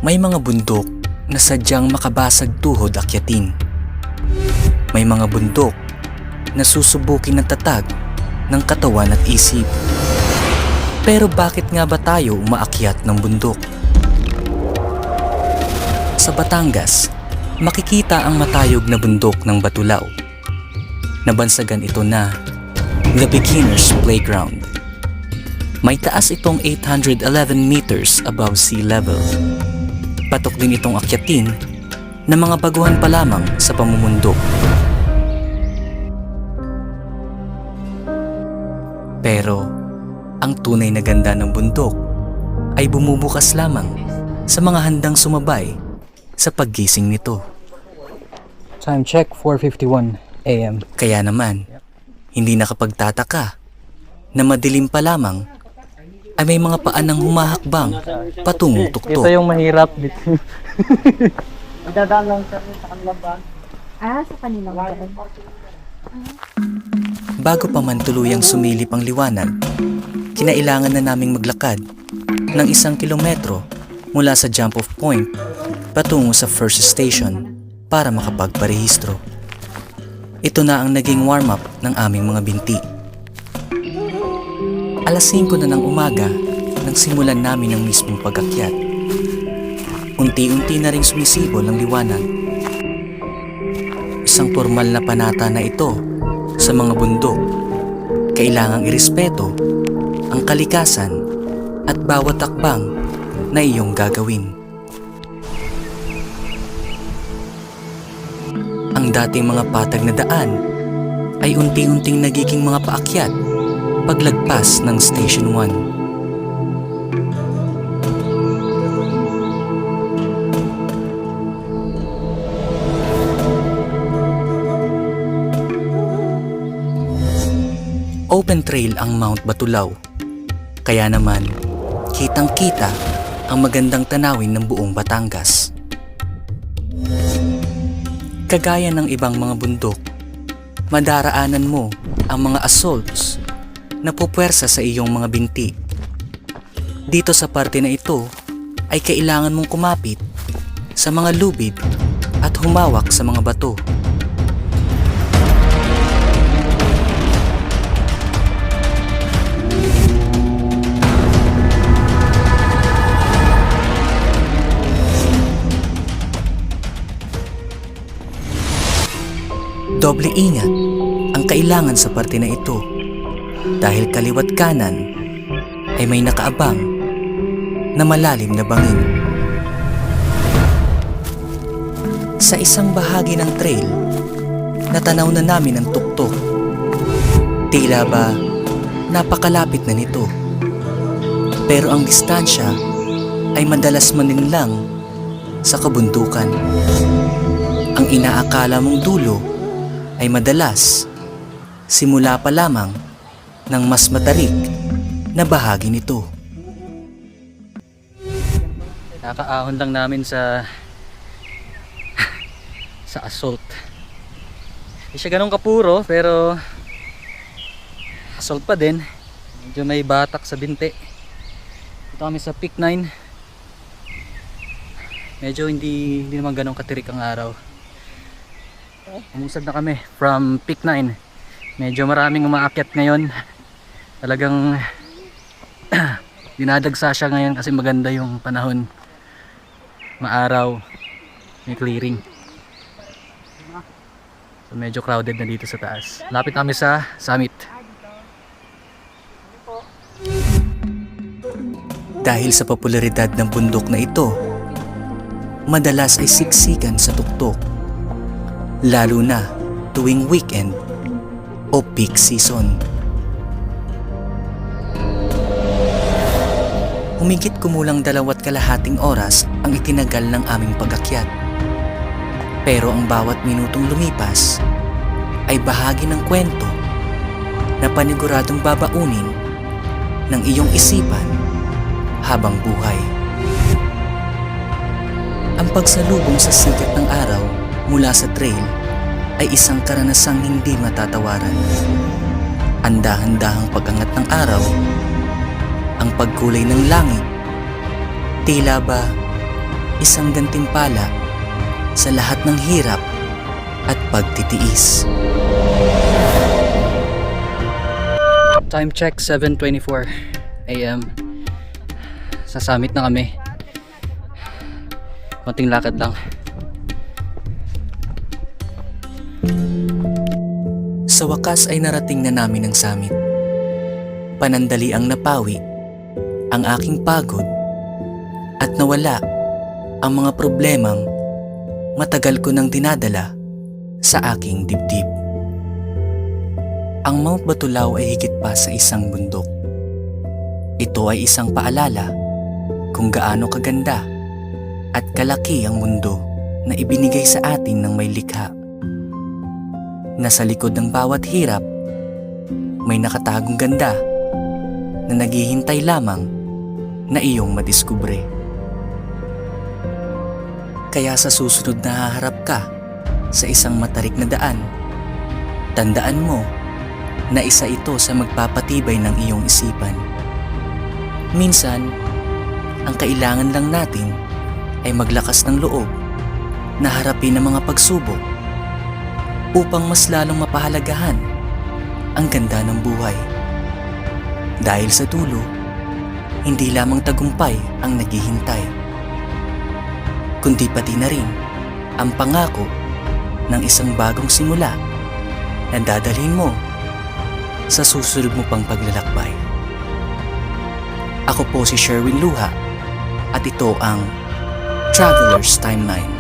May mga bundok na sadyang makabasag tuhod akyatin. May mga bundok na susubukin ng tatag ng katawan at isip. Pero bakit nga ba tayo umaakyat ng bundok? Sa Batangas, makikita ang matayog na bundok ng Batulao. Nabansagan ito na The Beginner's Playground. May taas itong 811 meters above sea level. Patok din itong akyatin na mga baguhan pa lamang sa pamumundok. Pero ang tunay na ganda ng bundok ay bumubukas lamang sa mga handang sumabay sa paggising nito. Time check, 4:51 a.m. Kaya naman, hindi nakapagtataka na madilim pa lamang ay may mga paanang humahakbang patungong tuktok. Ito yung mahirap dito. Dadaan lang sa kanilang ba? Sa kanilang ba? Bago pa man tuluyang sumilip ang liwanag, kinailangan na naming maglakad ng 1 kilometro mula sa jump-off point patungo sa first station para makapagparehistro. Ito na ang naging warm-up ng aming mga binti. Alas 5 na ng umaga nang simulan namin ang mismong pag-akyat. Unti-unti na ring sumisibol ang liwanag. Isang formal na panata na ito sa mga bundok. Kailangang irespeto ang kalikasan at bawat takbang na iyong gagawin. Ang dating mga patag na daan ay unti-unting nagiging mga paakyat paglagpas ng Station 1. Open trail ang Mount Batulao. Kaya naman, kitang-kita ang magandang tanawin ng buong Batangas. Kagaya ng ibang mga bundok, madaraanan mo ang mga assaults na pupwersa sa iyong mga binti. Dito sa parte na ito ay kailangan mong kumapit sa mga lubid at humawak sa mga bato. Doble ingat ang kailangan sa parte na ito dahil kaliwat kanan ay may nakaabang na malalim na bangin. Sa isang bahagi ng trail, natanaw na namin ang tuktok. Tila ba napakalapit na nito. Pero ang distansya ay madalas maninlang sa kabundukan. Ang inaakala mong dulo ay madalas simula pa lamang ng mas matarik na bahagi nito. Nakaahon lang namin sa assault. Hindi siya ganun kapuro pero assault pa din. Medyo may batak sa binti. Dito kami sa Peak 9. Medyo hindi naman ganun katirik ang araw. Umusad na kami from Peak 9. Medyo maraming umaakyat ngayon. Talagang dinadagsa siya ngayon kasi maganda yung panahon. Maaraw, may clearing. So medyo crowded na dito sa taas. Lapit kami sa summit. Dahil sa popularidad ng bundok na ito, madalas ay siksikan sa tuktok. Lalo na tuwing weekend o peak season. Humigit kumulang 2.5 oras ang itinagal ng aming pag-akyat. Pero ang bawat minutong lumipas ay bahagi ng kwento na paniguradong babaunin ng iyong isipan habang buhay. Ang pagsalubong sa sikat ng araw mula sa trail ay isang karanasang hindi matatawaran. Ang dahan-dahang pag-angat ng araw, ang pagkulay ng langit, tila ba isang gantimpala sa lahat ng hirap at pagtitiis. Time check 7:24 AM. Sa summit na kami. Konting lakad lang. Sa wakas ay narating na namin ang summit. Panandali ang napawi ang aking pagod at nawala ang mga problemang matagal ko nang dinadala sa aking dibdib. Ang Mount Batulao ay higit pa sa isang bundok. Ito ay isang paalala kung gaano kaganda at kalaki ang mundo na ibinigay sa atin ng may likha. Nasa likod ng bawat hirap, may nakatagong ganda na naghihintay lamang na iyong madiskubre. Kaya sa susunod na haharap ka sa isang matarik na daan, tandaan mo na isa ito sa magpapatibay ng iyong isipan. Minsan, ang kailangan lang natin ay maglakas ng loob na harapin ang mga pagsubok upang mas lalong mapahalagahan ang ganda ng buhay. Dahil sa dulo, hindi lamang tagumpay ang naghihintay, kundi pati na rin ang pangako ng isang bagong simula na dadalhin mo sa susunod mo pang paglalakbay. Ako po si Sherwin Luha at ito ang Traveler's Timeline.